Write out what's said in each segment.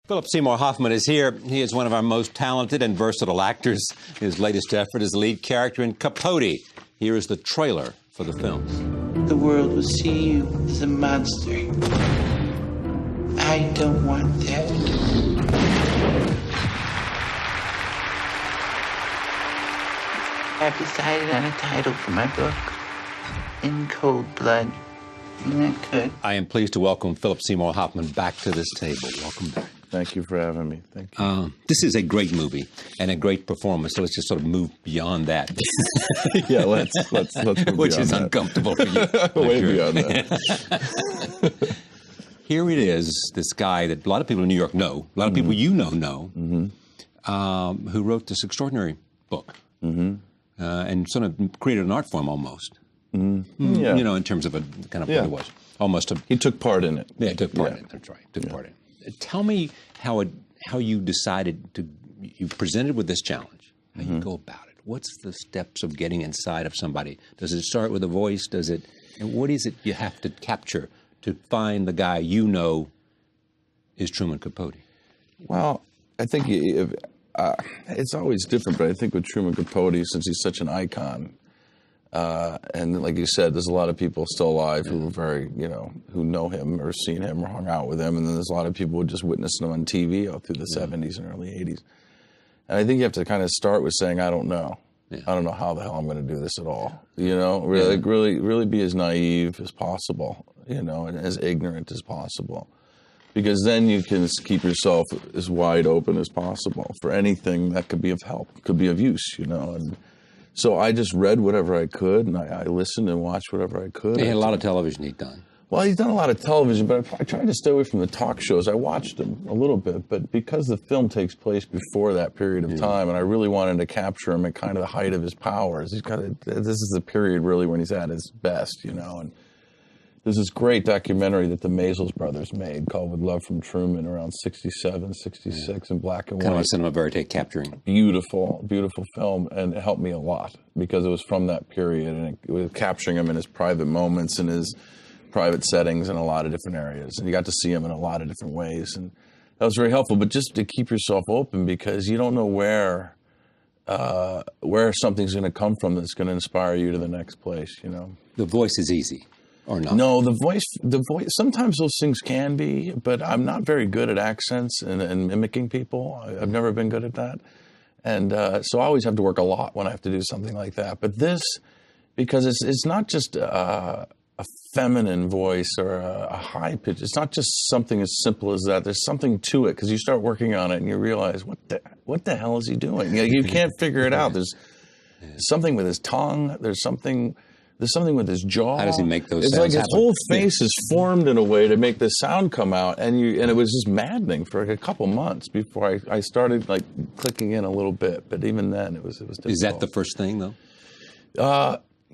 Philip Seymour Hoffman is here. He is one of our most talented and versatile actors. His latest effort is the lead character in Capote. Here is the trailer for the film. The world will see you as a monster. I don't want that. I've decided on a title for my book. In Cold Blood. Isn't that good? I am pleased to welcome Philip Seymour Hoffman back to this table. Welcome back. Thank you for having me. Thank you. This is a great movie and a great performance, so let's just sort of move beyond that. Yeah, let's move Which beyond is that. uncomfortable for you. Way sure. beyond that. Here it is, this guy that a lot of people in New York know, a lot of people you know, who wrote this extraordinary book and sort of created an art form almost. Yeah. You know, in terms of a kind of what it was. Almost a... He took part in it. Yeah, he took part in it. That's right. Took part in it. Tell me how you decided to... You presented with this challenge. How you go about it. What's the steps of getting inside of somebody? Does it start with a voice? Does it... And what is it you have to capture to find the guy you know is Truman Capote? Well, I think it's always different, but I think with Truman Capote, since he's such an icon, and like you said, there's a lot of people still alive who are very, who know him or seen him or hung out with him, and then there's a lot of people who just witnessed him on TV all through the 70s and early 80s. And I think you have to kind of start with saying, I don't know. Yeah. I don't know how the hell I'm going to do this at all. Really be as naive as possible, and as ignorant as possible. Because then you can keep yourself as wide open as possible for anything that could be of help, could be of use, And so I just read whatever I could, and I listened and watched whatever I could. He had a lot of television he'd done. Well, he's done a lot of television, but I tried to stay away from the talk shows. I watched them a little bit, but because the film takes place before that period of time, and I really wanted to capture him at kind of the height of his powers. This is the period really when he's at his best, And there's this great documentary that the Maysles brothers made called With Love from Truman around 67, 66 in black and white. Kind of a cinema verite capturing. Beautiful, beautiful film, and it helped me a lot because it was from that period, and it was capturing him in his private moments and his private settings in a lot of different areas. And you got to see him in a lot of different ways, and that was very helpful. But just to keep yourself open, because you don't know where something's going to come from that's going to inspire you to the next place, The voice is easy. Or not? No, the voice, sometimes those things can be, but I'm not very good at accents and mimicking people. I've never been good at that. And so I always have to work a lot when I have to do something like that. But this, because it's not just a feminine voice or a high pitch, it's not just something as simple as that. There's something to it, because you start working on it and you realize, what the hell is he doing? You can't figure it out. There's something with his tongue. There's something with his jaw. How does he make those sounds? It's like his whole face is formed in a way to make the sound come out, and it was just maddening for a couple months before I started like clicking in a little bit. But even then, it was difficult. Is that the first thing, though?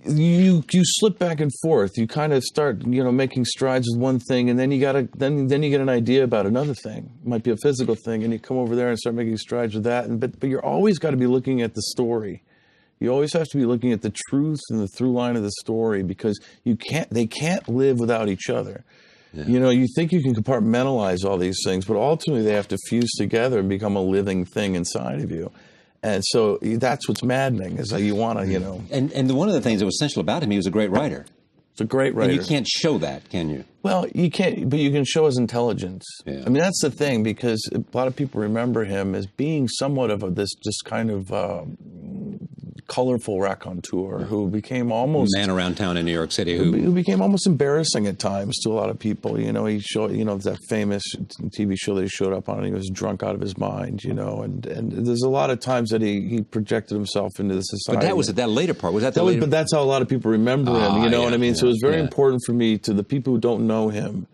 You slip back and forth. You kind of start making strides with one thing, and then you get an idea about another thing. It might be a physical thing, and you come over there and start making strides with that. But you're always got to be looking at the story. You always have to be looking at the truth and the through line of the story, because they can't live without each other. Yeah. You think you can compartmentalize all these things, but ultimately they have to fuse together and become a living thing inside of you. And so that's what's maddening, is that you want to, And one of the things that was essential about him, he was a great writer. It's a great writer. And you can't show that, can you? Well, you can't, but you can show his intelligence. Yeah. I mean, that's the thing, because a lot of people remember him as being somewhat of this just kind of colorful raconteur who became almost... Man around town in New York City who became almost embarrassing at times to a lot of people. He showed, that famous TV show that he showed up on, and he was drunk out of his mind, and there's a lot of times that he projected himself into the society. But that was at that later part. Was that the later... But that's how a lot of people remember him, what I mean? So it was very Yeah. important for me, to the people who don't know him,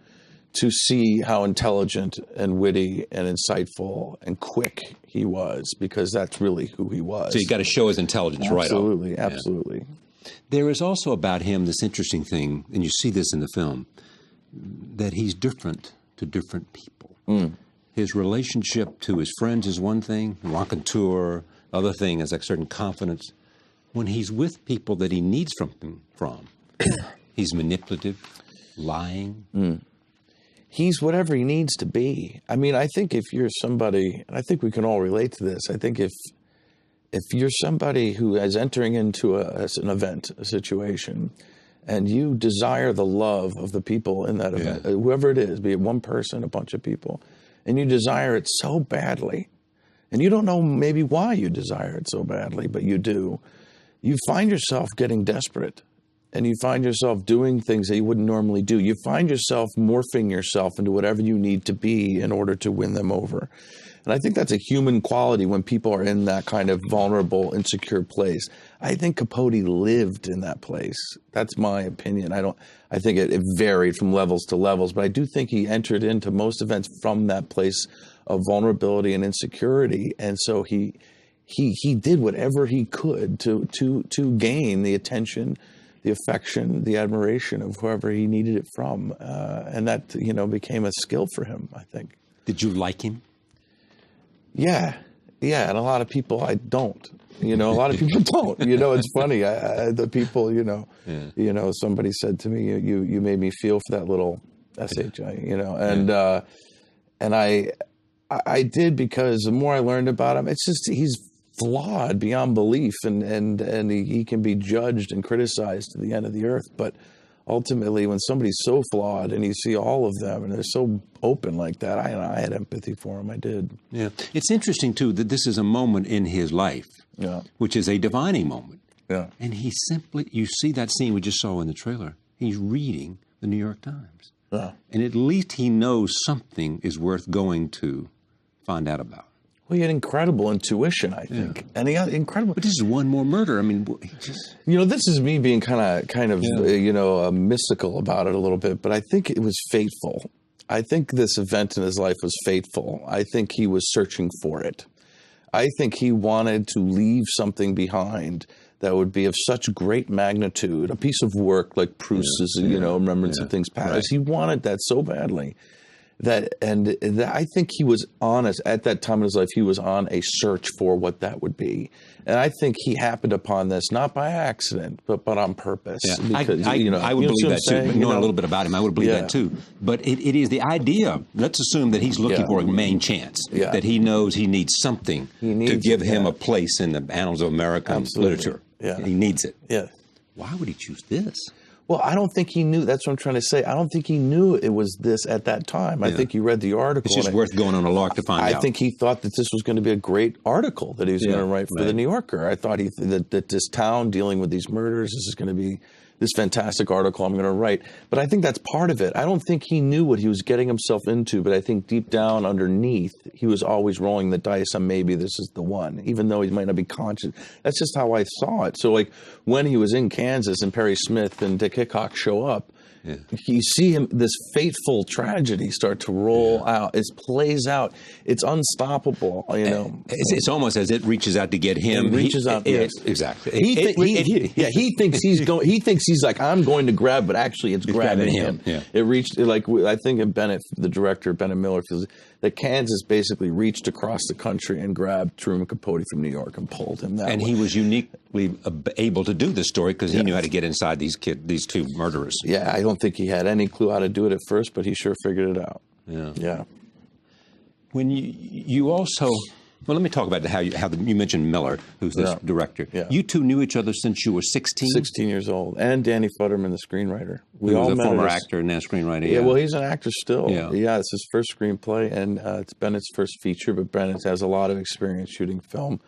to see how intelligent and witty and insightful and quick he was, because that's really who he was. So you got to show his intelligence right off. Absolutely, absolutely. There is also about him this interesting thing, and you see this in the film, that he's different to different people. His relationship to his friends is one thing, raconteur, other thing is like certain confidence. When he's with people that he needs something from, he's manipulative, lying. he's whatever he needs to be. I mean, I think if you're somebody, and I think we can all relate to this, I think if you're somebody who is entering into an event, a situation, and you desire the love of the people in that event, whoever it is, be it one person, a bunch of people, and you desire it so badly, and you don't know maybe why you desire it so badly, but you do, you find yourself getting desperate. And you find yourself doing things that you wouldn't normally do. You find yourself morphing yourself into whatever you need to be in order to win them over. And I think that's a human quality when people are in that kind of vulnerable, insecure place. I think Capote lived in that place. That's my opinion. I think it varied from levels to levels, but I do think he entered into most events from that place of vulnerability and insecurity. And so he did whatever he could to gain the attention, the affection, the admiration of whoever he needed it from. And that, became a skill for him, I think. Did you like him? Yeah. And a lot of people I don't. A lot of people don't. It's funny. The people, somebody said to me, you made me feel for that little SHI, and I did, because the more I learned about him, it's just he's flawed beyond belief, and he can be judged and criticized to the end of the earth. But ultimately, when somebody's so flawed and you see all of them and they're so open like that, I had empathy for him. I did. Yeah. It's interesting, too, that this is a moment in his life, which is a divining moment. Yeah. And you see that scene we just saw in the trailer. He's reading the New York Times. Yeah. And at least he knows something is worth going to find out about. Well, he had incredible intuition, I think, and he had incredible. But this is one more murder. I mean, this is me being kind of mystical about it a little bit, but I think it was fateful. I think this event in his life was fateful. I think he was searching for it. I think he wanted to leave something behind that would be of such great magnitude, a piece of work like Proust's, Remembrance of Things Past. Right. He wanted that so badly. That I think he was honest at that time in his life. He was on a search for what that would be, and I think he happened upon this not by accident, but on purpose. Yeah. Because, I would believe that too. Knowing a little bit about him, I would believe that too. But it is the idea. Let's assume that he's looking for a main chance. Yeah. That he knows he needs something to give him a place in the annals of American literature. Yeah. He needs it. Yeah. Why would he choose this? Well, I don't think he knew. That's what I'm trying to say. I don't think he knew it was this at that time. I think he read the article. It's just worth going on a lark to find out. I think he thought that this was going to be a great article that he was going to write for the New Yorker. I thought that this town dealing with these murders, this is going to be this fantastic article I'm going to write. But I think that's part of it. I don't think he knew what he was getting himself into, but I think deep down underneath, he was always rolling the dice on maybe this is the one, even though he might not be conscious. That's just how I saw it. So like when he was in Kansas and Perry Smith and Dick Hickok show up, you see him, this fateful tragedy start to roll out. It plays out. It's unstoppable, It's almost as it reaches out to get him. It reaches out. Yes, exactly. He thinks he's going. He thinks he's like, I'm going to grab, but actually it's grabbing him. Yeah. It reached, I think in Bennett, the director, Bennett Miller, feels that Kansas basically reached across the country and grabbed Truman Capote from New York and pulled him that way. And he was uniquely able to do this story because he knew how to get inside these two murderers. Yeah, I don't think he had any clue how to do it at first, but he sure figured it out. Yeah. When you also, well, let me talk about how you mentioned Miller, who's this director. Yeah. You two knew each other since you were 16? 16 years old. And Danny Futterman, the screenwriter. We all met a former actor and now screenwriter. Yeah, well, he's an actor still. Yeah, it's his first screenplay, and it's Bennett's first feature, but Bennett has a lot of experience shooting film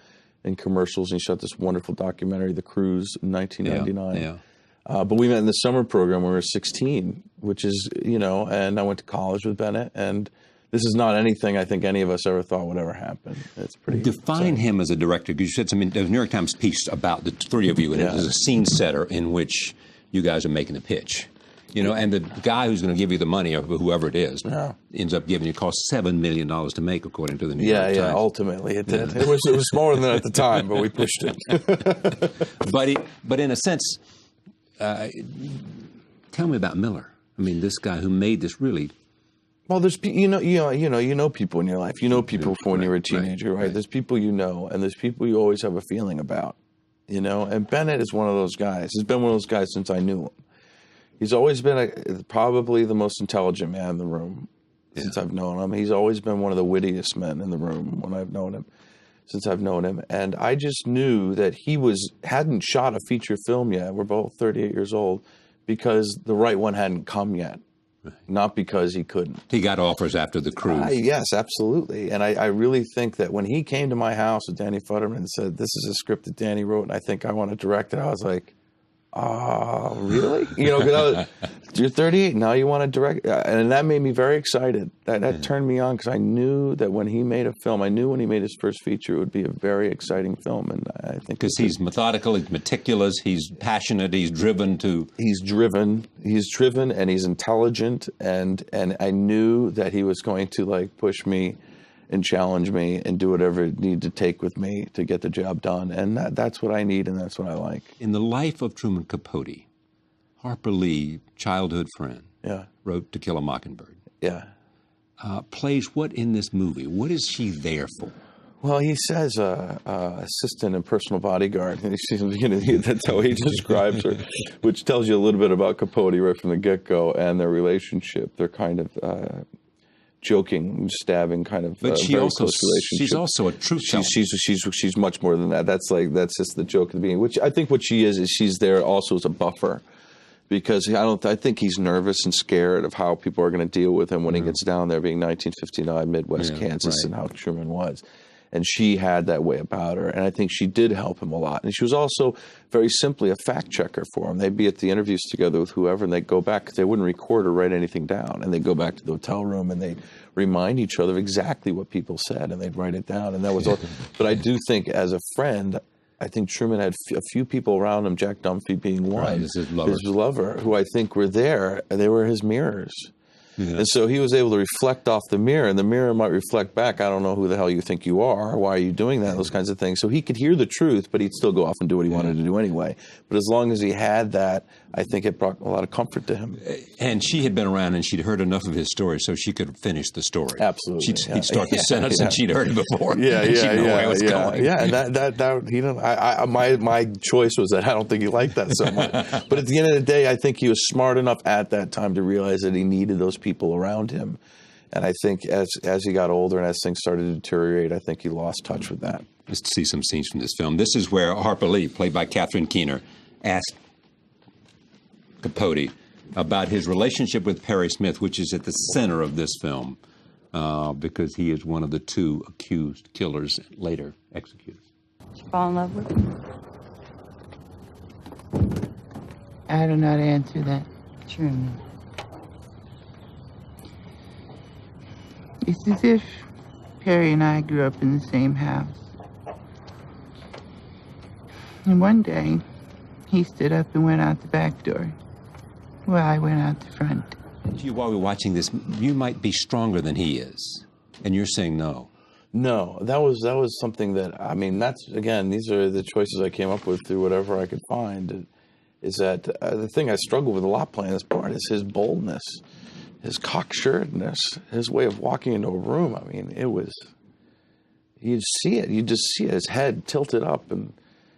and commercials, and he shot this wonderful documentary, The Cruise, in 1999. But we met in the summer program when we were 16, which is, and I went to college with Bennett, and this is not anything I think any of us ever thought would ever happen. It's pretty Define him as a director, because you said something, there's a New York Times piece about the three of you, and it was a scene setter in which you guys are making the pitch. And the guy who's going to give you the money, or whoever it is, ends up giving you, cost $7 million to make, according to the New York Times. Yeah, ultimately it did. It was more than that at the time, but we pushed it. But in a sense, tell me about Miller. I mean, this guy who made this really. Well, there's people in your life. You know people from when you were a teenager, right? There's people and there's people you always have a feeling about, And Bennett is one of those guys. He's been one of those guys since I knew him. He's always been probably the most intelligent man in the room since I've known him. He's always been one of the wittiest men in the room since I've known him. And I just knew that he hadn't shot a feature film yet. We're both 38 years old because the right one hadn't come yet. Not because he couldn't. He got offers after the cruise. Yes, absolutely. And I really think that when he came to my house with Danny Futterman and said, this is a script that Danny wrote and I think I want to direct it, I was like, oh, really? Because you're 38, now you want to direct? And that made me very excited. That turned me on because I knew that when he made a film, I knew when he made his first feature, it would be a very exciting film. And I think because he's methodical, he's meticulous, he's passionate, he's driven to... He's driven, and he's intelligent. And I knew that he was going to push me and challenge me and do whatever it needed to take with me to get the job done. And that's what I need and that's what I like. In the life of Truman Capote, Harper Lee, childhood friend, wrote To Kill a Mockingbird. Yeah. Plays what in this movie? What is she there for? Well, he says assistant and personal bodyguard. That's how he describes her, which tells you a little bit about Capote right from the get-go and their relationship. They're kind of... joking, stabbing, kind of. But she's also a truth teller. She's much more than that. That's just the joke at the beginning. Which I think what she is she's there also as a buffer, because I think he's nervous and scared of how people are going to deal with him when he gets down there, being 1959 Midwest Kansas, and how Truman was. And she had that way about her, and I think she did help him a lot. And she was also very simply a fact checker for him. They'd be at the interviews together with whoever, and they'd go back, because they wouldn't record or write anything down. And they'd go back to the hotel room, and they'd remind each other of exactly what people said, and they'd write it down. And that was all. But I do think, as a friend, I think Truman had a few people around him, Jack Dunphy being one, his lover, who I think were there. They were his mirrors. Yeah. And so he was able to reflect off the mirror, and the mirror might reflect back, I don't know who the hell you think you are, why are you doing that, those kinds of things. So he could hear the truth, but he'd still go off and do what he wanted to do anyway. But as long as he had that, I think it brought a lot of comfort to him. And she had been around, and she'd heard enough of his story, so she could finish the story. Absolutely. He'd start the sentence, and she'd heard it before. She'd know where it was going. Yeah, and he didn't. My choice was that I don't think he liked that so much. But at the end of the day, I think he was smart enough at that time to realize that he needed those people around him. And I think as he got older and as things started to deteriorate, I think he lost touch with that. Let's see some scenes from this film. This is where Harper Lee, played by Catherine Keener, asked Capote about his relationship with Perry Smith, which is at the center of this film, because he is one of the two accused killers later executed. Did you fall in love with him? I don't know how to answer that. Truman. It's as if Perry and I grew up in the same house. And one day, he stood up and went out the back door. Well, I went out the front. While we're watching this, you might be stronger than he is, and you're saying no. No, that was something that, I mean, that's, again, these are the choices I came up with through whatever I could find. Is that the thing I struggle with a lot playing this part is his boldness, his cocksuredness, his way of walking into a room. I mean, you'd see it. You just see it, his head tilted up, and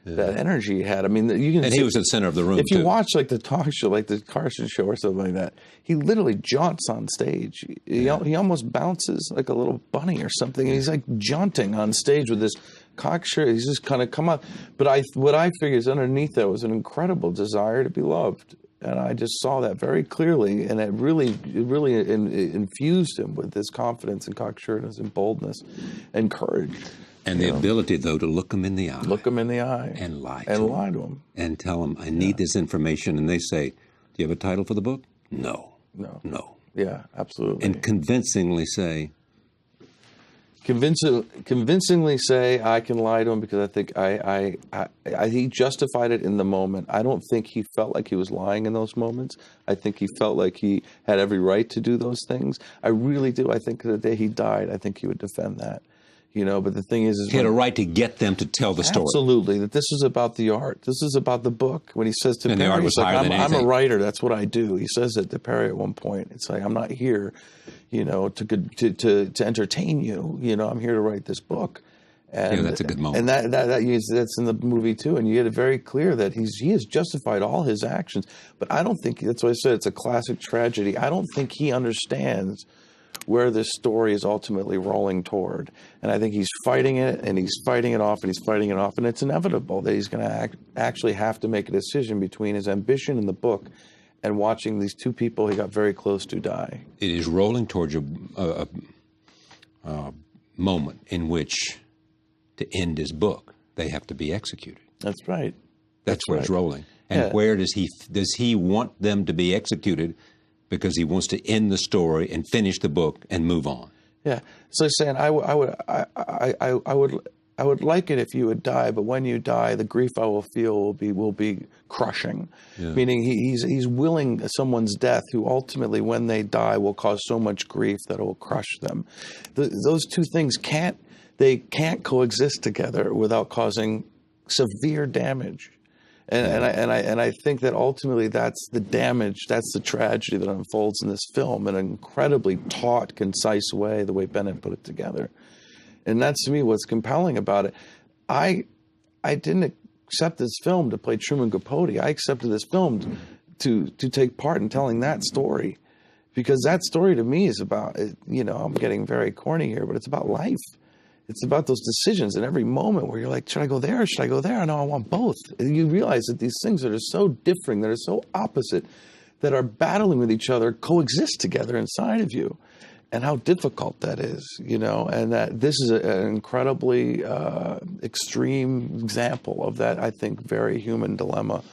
that energy he had. I mean, you can. And he was at the center of the room. If you watch like the talk show, like the Carson show or something like that, he literally jaunts on stage. He almost bounces like a little bunny or something. And he's like jaunting on stage with this cocksure. He's just kind of come up. But what I figured is underneath that was an incredible desire to be loved. And I just saw that very clearly, and it really infused him with this confidence and cocksureness and boldness and courage. And the ability, though, to look them in the eye. Look them in the eye. And lie to them. And tell them, I need this information. And they say, do you have a title for the book? No. No. Yeah, absolutely. And convincingly say... Convincingly say, I can lie to him because I think he justified it in the moment. I don't think he felt like he was lying in those moments. I think he felt like he had every right to do those things. I really do. I think the day he died, I think he would defend that. You know, but the thing is he had a right to get them to tell the story. Absolutely, that this is about the art. This is about the book. When he says to and Perry, the art was higher than I'm a writer. That's what I do. He says it to Perry at one point. It's like, I'm not here, you know, to entertain you. You know, I'm here to write this book. And, that's a good moment. And that's in the movie too. And you get it very clear that he has justified all his actions. But I don't think, that's why I said it's a classic tragedy. I don't think he understands where this story is ultimately rolling toward. And I think he's fighting it, and he's fighting it off, and he's fighting it off. And it's inevitable that he's going to actually have to make a decision between his ambition in the book and watching these two people he got very close to die. It is rolling towards a moment in which, to end his book, they have to be executed. That's right. That's where it's rolling. And where does he want them to be executed? Because he wants to end the story and finish the book and move on. Yeah. So he's saying, I would like it if you would die, but when you die, the grief I will feel will be crushing. Yeah. Meaning he's willing someone's death who ultimately, when they die, will cause so much grief that it will crush them. Those two things can't coexist together without causing severe damage. And I think that ultimately that's the damage, that's the tragedy that unfolds in this film in an incredibly taut, concise way, the way Bennett put it together. And that's, to me, what's compelling about it. I didn't accept this film to play Truman Capote. I accepted this film to take part in telling that story. Because that story to me is about, I'm getting very corny here, but it's about life. It's about those decisions in every moment where you're like, should I go there or should I go there? No, I want both. And you realize that these things that are so different, that are so opposite, that are battling with each other, coexist together inside of you. And how difficult that is, and that this is an incredibly extreme example of that, I think, very human dilemma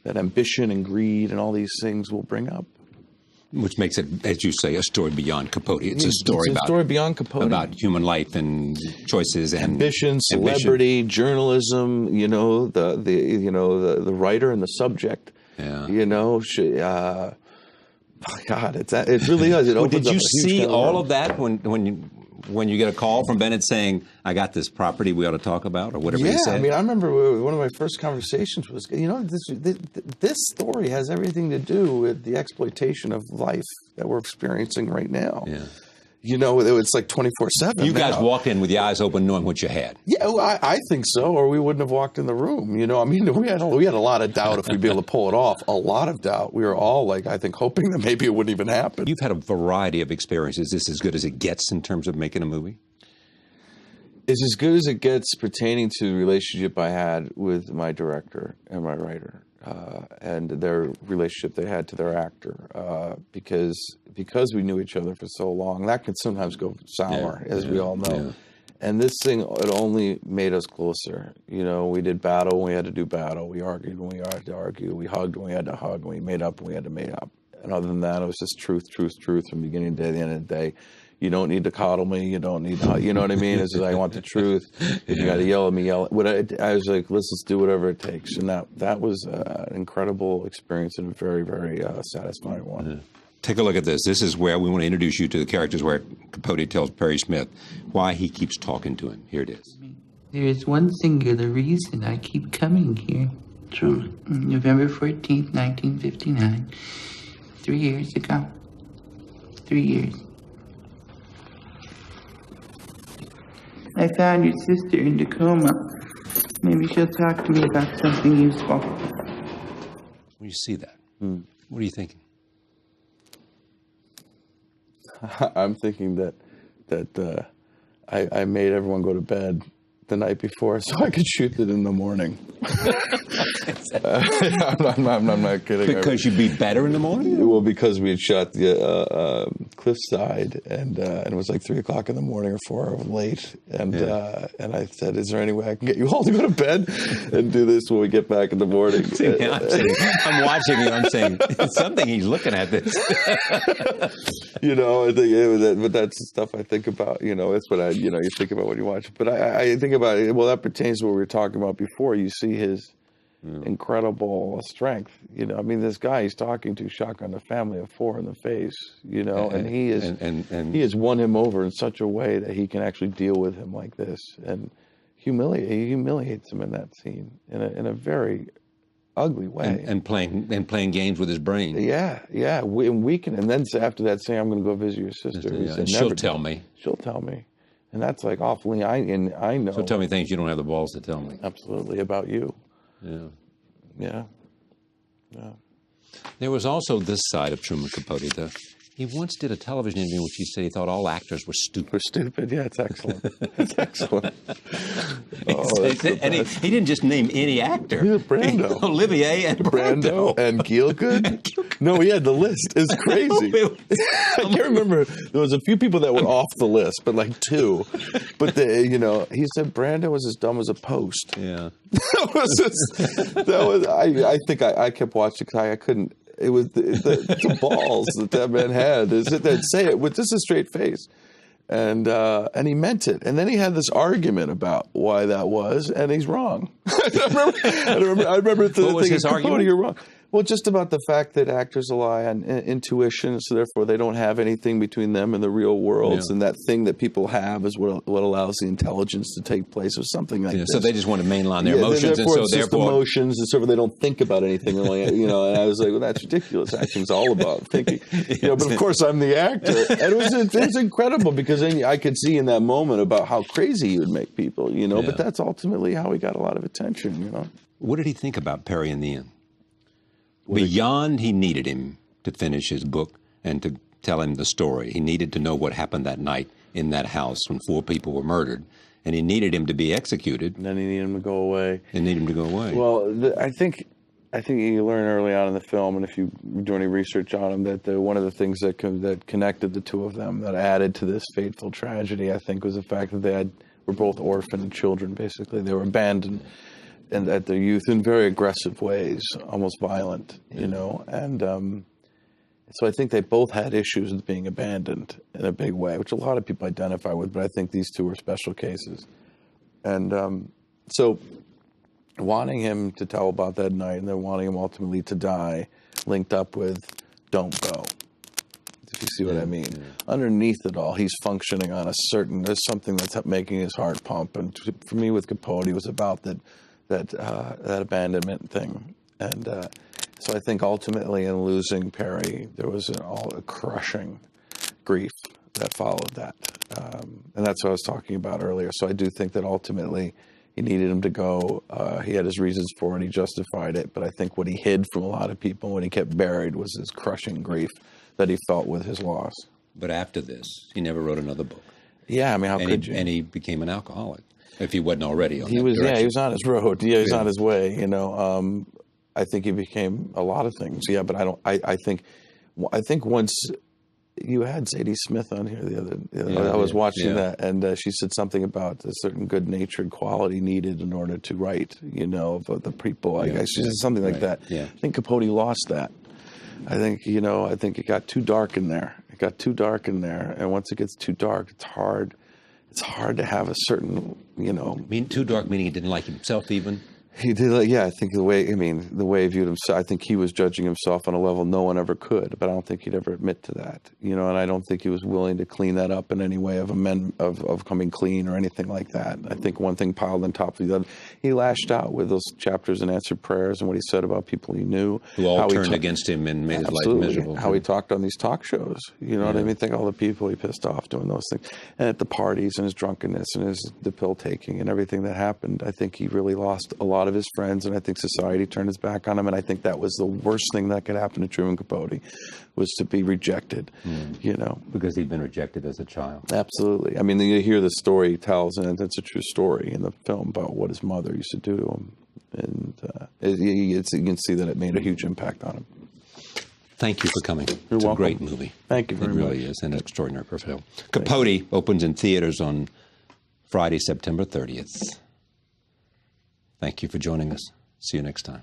that ambition and greed and all these things will bring up. Which makes it, as you say, a story beyond Capote. It's a story beyond Capote, about human life and choices and ambition, celebrity, journalism. The writer and the subject. Yeah. God, it really is. Did you see all of that when you get a call from Bennett saying, "I got this property we ought to talk about," or whatever he said? I mean, I remember one of my first conversations was, this story has everything to do with the exploitation of life that we're experiencing right now. Yeah. It's like 24/7. You guys walked in with your eyes open, knowing what you had. Yeah, well, I think so, or we wouldn't have walked in the room. We had a lot of doubt if we'd be able to pull it off. A lot of doubt. We were all I think, hoping that maybe it wouldn't even happen. You've had a variety of experiences. Is this as good as it gets in terms of making a movie? It's as good as it gets pertaining to the relationship I had with my director and my writer. And their relationship they had to their actor, because we knew each other for so long, that can sometimes go sour, as we all know. Yeah. And this thing, it only made us closer. We did battle when we had to do battle. We argued when we had to argue. We hugged when we had to hug. We made up when we had to make up. And other than that, it was just truth from beginning to the end of the day. You don't need to coddle me. You don't need to, you know what I mean? It's just, I want the truth. If you got to yell at me, yell. I was like, let's do whatever it takes. And that was an incredible experience and a very, very satisfying one. Mm-hmm. Take a look at this. This is where we want to introduce you to the characters where Capote tells Perry Smith why he keeps talking to him. Here it is. There is one singular reason I keep coming here. Truman. November 14th, 1959. 3 years ago. 3 years. I found your sister in Tacoma. Maybe she'll talk to me about something useful. When you see that, what are you thinking? I'm thinking that I made everyone go to bed the night before so I could shoot it in the morning. I'm not kidding. Because you'd be better in the morning? Well, because we had shot the cliffside, and it was like 3 o'clock in the morning or 4 late, and I said, "Is there any way I can get you all to go to bed and do this when we get back in the morning?" See, I'm watching you. I'm saying it's something he's looking at this. I think but that's the stuff I think about. That's what you think about when you watch it. But I think about it. Well, that pertains to what we were talking about before. You see his incredible strength. This guy he's talking to shotgun a family of 4 in the face. And he is he has won him over in such a way that he can actually deal with him like this, and he humiliates him in that scene in a very ugly way, and playing games with his brain. Yeah. And then after that, saying, "I'm going to go visit your sister." And she'll tell me. She'll tell me. And that's like awfully, I know. So tell me things you don't have the balls to tell me. Absolutely, about you. Yeah. Yeah. Yeah. There was also this side of Truman Capote. He once did a television interview in which he said he thought all actors were stupid. We're stupid. Yeah, it's excellent. It's excellent. And he didn't just name any actor. Yeah, Brando. Olivier and Brando. And Gielgud. No, he had the list. It's crazy. I can't remember. There was a few people that were off the list, but like 2. But he said Brando was as dumb as a post. Yeah. I think I kept watching because I couldn't. It was the balls that man had. Is it that say it with just a straight face, and he meant it. And then he had this argument about why that was, and he's wrong. I remember what was his argument? You're wrong. Well, just about the fact that actors rely on intuition, so therefore they don't have anything between them and the real world, and that thing that people have is what allows the intelligence to take place, or something like this. So they just want to mainline their emotions, and so it's just emotions, and so they don't think about anything. And I was like, well, that's ridiculous. Acting's all about thinking. But of course, I'm the actor, and it was incredible because then I could see in that moment about how crazy he would make people. But that's ultimately how he got a lot of attention. What did he think about Perry in the end? Beyond he needed him to finish his book and to tell him the story. He needed to know what happened that night in that house when 4 people were murdered. And he needed him to be executed. And then he needed him to go away. Well, I think you learn early on in the film, and if you do any research on him, that one of the things that connected the 2 of them, that added to this fateful tragedy, I think, was the fact that they were both orphaned children, basically. They were abandoned and at their youth in very aggressive ways, almost violent, and so I think they both had issues with being abandoned in a big way, which a lot of people identify with, but I think these 2 were special cases. And so wanting him to tell about that night and then wanting him ultimately to die linked up with don't go, if you see what I mean. Yeah. Underneath it all, he's functioning on there's something that's making his heart pump. And for me with Capote, it was about that abandonment thing. And so I think ultimately in losing Perry, there was a crushing grief that followed that. And that's what I was talking about earlier. So I do think that ultimately he needed him to go. He had his reasons for it. He justified it. But I think what he hid from a lot of people, what he kept buried, was his crushing grief that he felt with his loss. But after this, he never wrote another book. Yeah, I mean, how could you? And he became an alcoholic. If he wasn't already on he was on his road. Yeah, he was on his way. I think he became a lot of things. Yeah, but I think once you had Zadie Smith on here the other I was watching that, and she said something about a certain good-natured quality needed in order to write. Of the people. She said something like that. Yeah. I think Capote lost that. I think it got too dark in there. And once it gets too dark, it's hard. It's hard to have a certain, Too dark, meaning he didn't like himself even? He did, I think the way he viewed himself, I think he was judging himself on a level no one ever could, but I don't think he'd ever admit to that, and I don't think he was willing to clean that up in any way of coming clean or anything like that. I think one thing piled on top of the other. He lashed out with those chapters and answered prayers and what he said about people he knew. Who all turned against him and made his life miserable. How he talked on these talk shows, what I mean? Think all the people he pissed off doing those things. And at the parties and his drunkenness and the pill taking and everything that happened, I think he really lost a lot of his friends, and I think society turned its back on him, and I think that was the worst thing that could happen to Truman Capote, was to be rejected, Because he'd been rejected as a child. Absolutely. I mean, you hear the story he tells, and it's a true story in the film about what his mother used to do to him, and you can see that it made a huge impact on him. Thank you for coming. You're welcome. A great movie. Thank you very much. It really is an extraordinary film. Capote opens in theaters on Friday, September 30th. Thank you for joining us. See you next time.